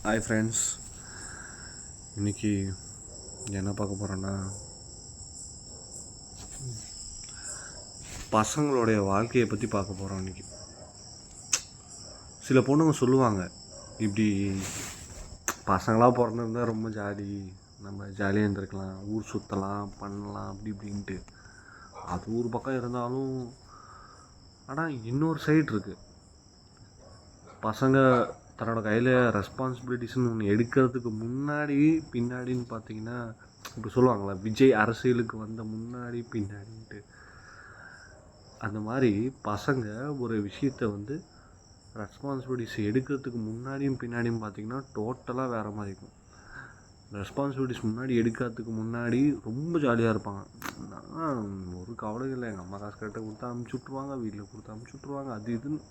Hi friends, இன்றைக்கி என்ன பார்க்க போகிறோன்னா பசங்களுடைய வாழ்க்கையை பற்றி பார்க்க போகிறோம். இன்றைக்கி சில பொண்ணுங்க சொல்லுவாங்க, இப்படி பசங்களாக பிறந்திருந்தா ரொம்ப ஜாலி, நம்ம ஜாலியாக இருந்திருக்கலாம், ஊர் சுற்றலாம் பண்ணலாம் அப்படி இப்படின்ட்டு. அது ஒரு பக்கம் இருந்தாலும், ஆனால் இன்னொரு சைடு இருக்குது. பசங்க தன்னோட கையில் ரெஸ்பான்சிபிலிட்டிஸ்னு ஒன்று எடுக்கிறதுக்கு முன்னாடி பின்னாடின்னு பார்த்தீங்கன்னா, இப்படி சொல்லுவாங்களா, விஜய் அரசியலுக்கு வந்த முன்னாடி பின்னாடின்ட்டு. அந்த மாதிரி பசங்க ஒரு விஷயத்தை ரெஸ்பான்சிபிலிட்டிஸ் எடுக்கிறதுக்கு முன்னாடியும் பின்னாடியும் பார்த்திங்கன்னா டோட்டலாக வேறு மாதிரி இருக்கும். ரெஸ்பான்சிபிலிட்டிஸ் முன்னாடி எடுக்கிறதுக்கு முன்னாடி ரொம்ப ஜாலியாக இருப்பாங்க. நான் ஒரு கவலை இல்லை, எங்கள் அம்மா காசு கரெக்டாக கொடுத்தா அமுச்சு விட்ருவாங்க, வீட்டில் கொடுத்தா அமுச்சு விட்ருவாங்க, அது இதுன்னு.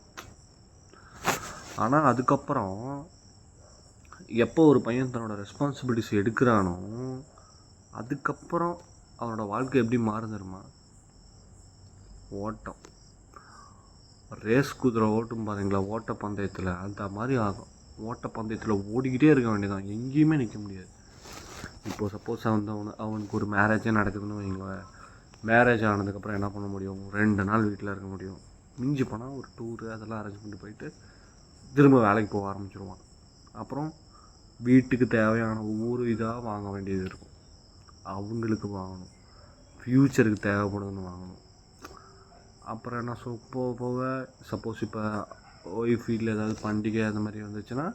ஆனால் அதுக்கப்புறம் எப்போ ஒரு பையன் தன்னோட ரெஸ்பான்சிபிலிட்டிஸ் எடுக்கிறானோ, அதுக்கப்புறம் அவனோட வாழ்க்கை எப்படி மாறுந்துருமா? ஓட்டம், ரேஸ் குதிரை ஓட்டும் பாருங்களா, ஓட்டப்பந்தயத்தில் அந்த மாதிரி ஆகும். ஓட்டப்பந்தயத்தில் ஓடிக்கிட்டே இருக்க வேண்டியதான், எங்கேயுமே நிற்க முடியாது. இப்போது சப்போஸ் அவனுக்கு ஒரு மேரேஜே நடக்குதுன்னு வைங்களேன். மேரேஜ் ஆனதுக்கப்புறம் என்ன பண்ண முடியும்? 2 நாள் வீட்டில் இருக்க முடியும். மிஞ்சி போனால் ஒரு டூரு அதெல்லாம் அரேஞ்ச் பண்ணிட்டு போயிட்டு திரும்ப வேலைக்கு போக ஆரம்பிச்சிடுவான். அப்புறம் வீட்டுக்கு தேவையான ஒவ்வொரு இதாக வாங்க வேண்டியது இருக்கும். அவங்களுக்கு வாங்கணும், ஃப்யூச்சருக்கு தேவைப்படுதுன்னு வாங்கணும். அப்புறம் என்ன போக சப்போஸ் இப்போ ஒய்ஃப் வீட்டில் ஏதாவது பண்டிகை அந்த மாதிரி வந்துச்சுன்னா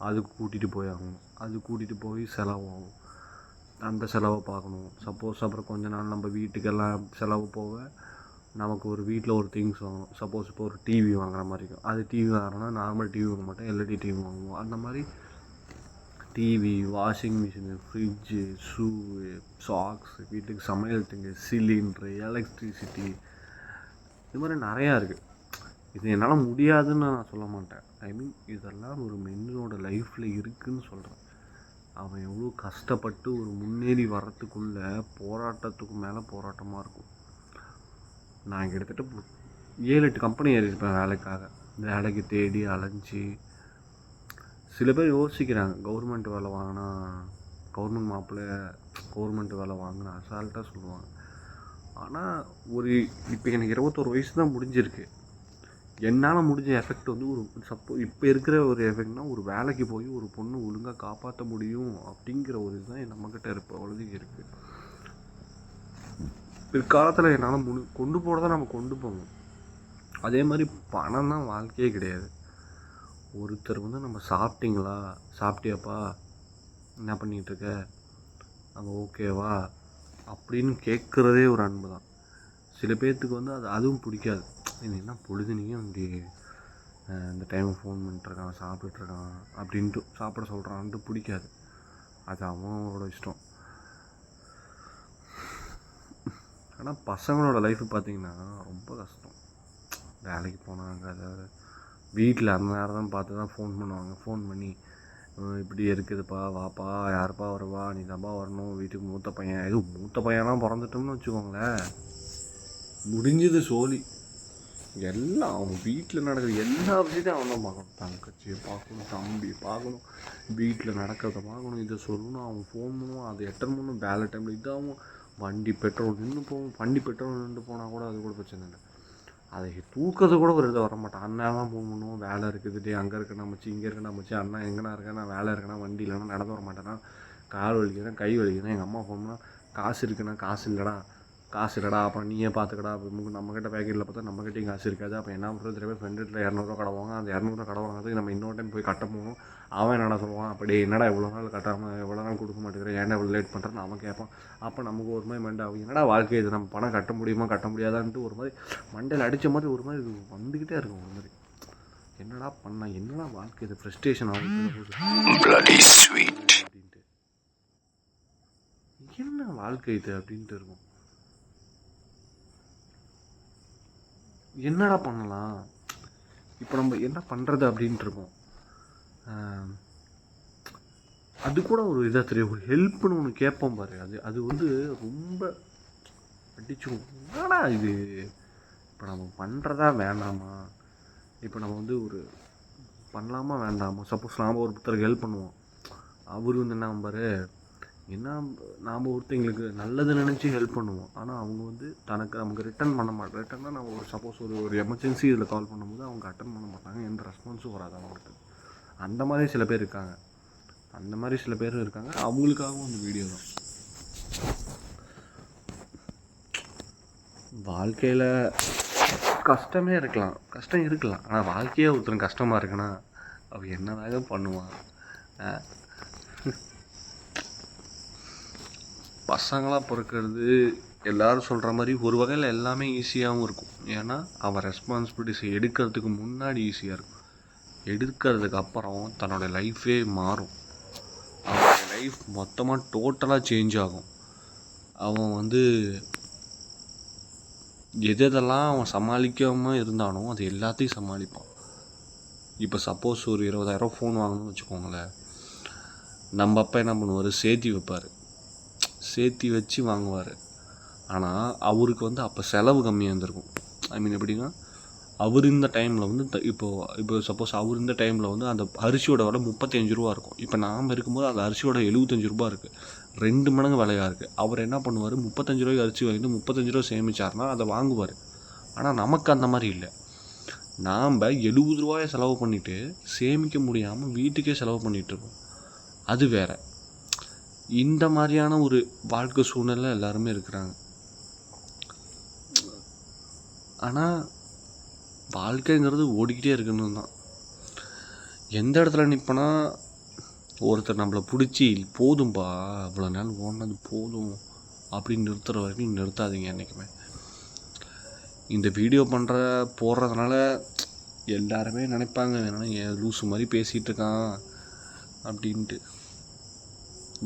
அதுக்கு கூட்டிகிட்டு போய் ஆகணும். அது கூட்டிகிட்டு போய் செலவாகும், அந்த செலவை பார்க்கணும். சப்போஸ் அப்புறம் கொஞ்ச நாள் நம்ம வீட்டுக்கெல்லாம் செலவு போக நமக்கு ஒரு வீட்டில் ஒரு திங்ஸ் வாங்கணும். சப்போஸ் இப்போ ஒரு டிவி வாங்குற மாதிரி இருக்கும். அது டிவி வாங்குறோன்னா நார்மல் டிவி வாங்க மாட்டோம், எல்இடி டிவி வாங்குவோம். அந்த மாதிரி TV, washing machine, fridge, shoe, socks, வீட்டுக்கு சமையல் திங்கு, சிலிண்ட்ரு, எலக்ட்ரிசிட்டி, இது மாதிரி நிறையா இருக்குது. இது என்னால் முடியாதுன்னு நான் சொல்ல மாட்டேன். இதெல்லாம் ஒரு மென்னோட லைஃப்பில் இருக்குதுன்னு சொல்கிறேன். அவன் எவ்வளோ கஷ்டப்பட்டு ஒரு முன்னேறி வர்றதுக்குள்ளே போராட்டத்துக்கு மேலே போராட்டமாக இருக்கும். நான் கிட்டத்தட்ட 7-8 கம்பெனி ஏறியிருப்பேன் வேலைக்காக. வேலைக்கு தேடி அலைஞ்சி. சில பேர் யோசிக்கிறாங்க, கவர்மெண்ட் வேலை வாங்கினா, கவர்மெண்ட் மாப்பிள்ளை கவர்மெண்ட் வேலை வாங்கினா அசால்ட்டாக சொல்லுவாங்க. ஆனால் இப்போ எனக்கு 21 வயசு தான் முடிஞ்சிருக்கு. என்னால் முடிஞ்ச எஃபெக்ட் இப்போ இருக்கிற ஒரு எஃபெக்ட்னால், ஒரு வேலைக்கு போய் ஒரு பொண்ணு ஒழுங்காக காப்பாற்ற முடியும் அப்படிங்கிற ஒரு இதுதான் நம்மக்கிட்ட அவ்வளோதைக்கு இருக்குது. பிற்காலத்தில் என்னால் கொண்டு போகிறத நம்ம கொண்டு போகணும். அதே மாதிரி பணம் தான் வாழ்க்கையே கிடையாது. ஒருத்தர் நம்ம சாப்பிட்டியாப்பா, என்ன பண்ணிகிட்ருக்க, அங்கே ஓகேவா அப்படின்னு கேட்குறதே ஒரு அன்பு தான். சில பேர்த்துக்கு அதுவும் பிடிக்காது. என்ன பொழுதுனையும் இப்படி இந்த டைம் ஃபோன் பண்ணிட்டுருக்கான், சாப்பிட்டுருக்கான் அப்படின்ட்டு சாப்பிட சொல்கிறான்ட்டு பிடிக்காது. அது அவனோட இஷ்டம். ஆனால் பசங்களோட லைஃப் பார்த்திங்கன்னா ரொம்ப கஷ்டம். வேலைக்கு போனாங்க, அதாவது வீட்டில் அந்த நேரம் தான் பார்த்து தான் ஃபோன் பண்ணுவாங்க. ஃபோன் பண்ணி இப்படி இருக்குதுப்பா, வாப்பா, யாருப்பா வருவா, நீ தான்ப்பா வரணும், வீட்டுக்கு மூத்த பையன். எதுவும் மூத்த பையன்லாம் பிறந்துட்டோம்னு வச்சுக்கோங்களேன், முடிஞ்சது சோழி. எல்லாம் அவங்க வீட்டில் நடக்கிற எல்லா விஷயத்தையும் அவன் தான் பார்க்கணும். தங்கச்சியை பார்க்கணும், தம்பியை பார்க்கணும், வீட்டில் நடக்கிறத பார்க்கணும், இதை சொல்லணும், அவங்க ஃபோன் பண்ணுவோம், அதை எட்டன் பண்ணணும், வேலை டைமில் இதாகும், வண்டி பெட்ரோல் நின்று போகும். வண்டி பெட்ரோல் நின்று போனால் கூட அது கூட பிரச்சனை இல்லை, அதை தூக்கிறது கூட ஒரு இதை வரமாட்டான். அண்ணாலாம் ஃபோன் பண்ணுவோம், வேலை இருக்குது, அங்கே இருக்க நம்மச்சு, இங்கே இருக்க நம்மச்சு, அண்ணா எங்கன்னா இருக்கேன், நான் வேலை இருக்கேன்னா, வண்டி இல்லைன்னா நடந்து வர மாட்டேன்னா, கால் வலிக்கிறேன், கை வலிக்கிறேன். எங்கள் அம்மா ஃபோன் பண்ணால் காசு இருக்குன்னா, காசு இல்லைடா, அப்புறம் நீயே பார்த்துக்கடா. அப்போ நம்மக்கிட்ட பேக்கெட்டில் பார்த்தா நம்மக்கிட்டையும் காசு இருக்காது. அப்போ என்ன பண்ணுறது, திரும்ப ஃப்ரெண்டுகிட்ட 200 கடை வாங்க, அந்த 200 கடை வாங்கிறதுக்கு நம்ம இன்னொரு டைம் போய் கட்ட போகணும். அவன் என்னடா சொல்லுவான், அப்படி என்னடா இவ்வளோ நாள் கட்டாமல் எவ்வளோ நாள் கொடுக்க மாட்டேங்கிறேன், ஏன்டா இவ்வளோ லேட் பண்ணுறேன்னு அவன் கேட்பான். அப்போ நமக்கு ஒரு மாதிரி மண்டை ஆகும், என்னடா வாழ்க்கை இது, நம்ம பணம் கட்ட முடியுமா கட்ட முடியாதான்ட்டு ஒரு மாதிரி மண்டையில் அடித்த மாதிரி ஒரு மாதிரி இது வந்துக்கிட்டே இருக்கும். ஒரு மாதிரி என்னடா பண்ணால் என்னடா வாழ்க்கை இது, ஃப்ரஸ்ட்ரேஷன் ஆகும் அப்படின்ட்டு, என்ன வாழ்க்கை இது அப்படின்ட்டு இருக்கும். என்னடா பண்ணலாம், இப்போ நம்ம என்ன பண்ணுறது அப்படின்ட்டு இருக்கோம். அது கூட ஒரு இதாக தெரியும், ஒரு ஹெல்ப்னு ஒன்று கேட்போம் பாரு, அது ரொம்ப அடிச்சு, என்னடா இது, இப்போ நம்ம பண்ணுறதா வேண்டாமா, இப்போ நம்ம ஒரு பண்ணலாமா வேண்டாமா. சப்போஸ் நாம் ஒருத்தருக்கு ஹெல்ப் பண்ணுவோம், அவர் வந்து என்ன நம்பரு என்ன, நாம் ஒருத்தங்களுக்கு நல்லது நினச்சி ஹெல்ப் பண்ணுவோம். ஆனால் அவங்க வந்து நமக்கு ரிட்டர்ன் பண்ண மாட்டோம். ரிட்டன்னா நம்ம ஒரு சப்போஸ் ஒரு எமர்ஜென்சி இதில் கால் பண்ணும்போது அவங்க அட்டன் பண்ண மாட்டாங்க, எந்த ரெஸ்பான்ஸும் வராது அவங்களுக்கு. அந்த மாதிரி சில பேர் இருக்காங்க. அவங்களுக்காகவும் அந்த வீடியோ தான். வாழ்க்கையில் கஷ்டம் இருக்கலாம். ஆனால் வாழ்க்கையே ஒருத்தர் கஷ்டமாக இருக்குன்னா அவள் என்னதாக பண்ணுவான். பசங்களாக பிறக்கிறது எல்லோரும் சொல்கிற மாதிரி ஒரு வகையில் எல்லாமே ஈஸியாகவும் இருக்கும். ஏன்னா அவன் ரெஸ்பான்சிபிலிட்டிஸ் எடுக்கிறதுக்கு முன்னாடி ஈஸியாக இருக்கும். எடுக்கிறதுக்கு அப்புறம் தன்னோட லைஃபே மாறும். அவனோட லைஃப் மொத்தமாக டோட்டலாக சேஞ்ச் ஆகும். அவன் வந்து எதெல்லாம் அவன் சமாளிக்காமல் இருந்தானோ அது எல்லாத்தையும் சமாளிப்பான். இப்போ சப்போஸ் ஒரு 20,000 ஃபோன் வாங்கணும்னு வச்சுக்கோங்களேன். நம்ம அப்பா என்ன பண்ணுவார், சேர்த்தி வச்சு வாங்குவார். ஆனால் அவருக்கு வந்து அப்போ செலவு கம்மியாக இருந்திருக்கும். எப்படின்னா அவர் இந்த டைமில் வந்து இப்போ சப்போஸ் அவர் இந்த டைமில் வந்து அந்த அரிசியோட விலை 35 ரூபா இருக்கும். இப்போ நாம் இருக்கும்போது அந்த அரிசியோட 75 ரூபா இருக்குது, 2 மடங்கு விலையாக இருக்குது. அவர் என்ன பண்ணுவார், 35 ரூபாய்க்கு அரிசி வாங்கிட்டு 35 ரூபா சேமிச்சார்னா அதை வாங்குவார். ஆனால் நமக்கு அந்த மாதிரி இல்லை. நாம் 70 ரூபாயை செலவு பண்ணிவிட்டு சேமிக்க முடியாமல் வீட்டுக்கே செலவு பண்ணிகிட்ருக்கோம். அது வேறு. இந்த மாதிரியான ஒரு வாழ்க்கை சூழ்நிலை எல்லாருமே இருக்கிறாங்க. ஆனால் வாழ்க்கைங்கிறது ஓடிக்கிட்டே இருக்கணும் தான். எந்த இடத்துல நிற்பனா, ஒருத்தர் நம்மளை பிடிச்சி போதும்பா இவ்வளோ நாள் ஓடினது போதும் அப்படின்னு நிறுத்துகிற வரைக்கும் நிறுத்தாதீங்க என்றைக்குமே. இந்த வீடியோ போடுறதுனால எல்லாருமே நினைப்பாங்க என்னன்னா ஏன் லூஸு மாதிரி பேசிகிட்டு இருக்கான் அப்படின்ட்டு.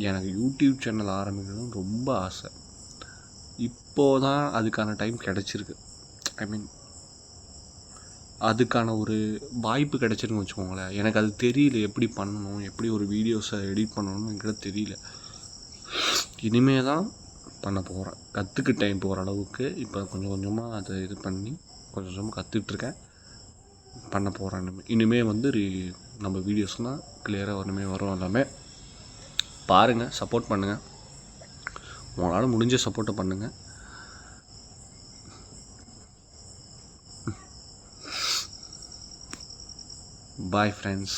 எனக்கு யூடியூப் சேனல் ஆரம்பிக்கணும்னு ரொம்ப ஆசை. இப்போது தான் அதுக்கான டைம் கிடச்சிருக்கு. அதுக்கான ஒரு வாய்ப்பு கிடச்சிருக்குன்னு வச்சுக்கோங்களேன். எனக்கு அது தெரியல, எப்படி பண்ணணும், எப்படி ஒரு வீடியோஸை எடிட் பண்ணணும்னு என்கிட்ட தெரியல. இனிமே தான் பண்ண போகிறேன். கற்றுக்கிட்டேன் இப்போ ஓரளவுக்கு. இப்போ கொஞ்சம் கொஞ்சமாக அதை இது பண்ணி கொஞ்சம் கொஞ்சமாக கற்றுட்ருக்கேன். பண்ண போகிறேன். இனிமேல் வந்து நம்ம வீடியோஸ்லாம் கிளியராக ஒன்றுமே வரும். எல்லாமே பாருங்கள், சப்போர்ட் பண்ணுங்கள். உங்களால் முடிஞ்ச சப்போர்ட்டை பண்ணுங்கள். Bye friends.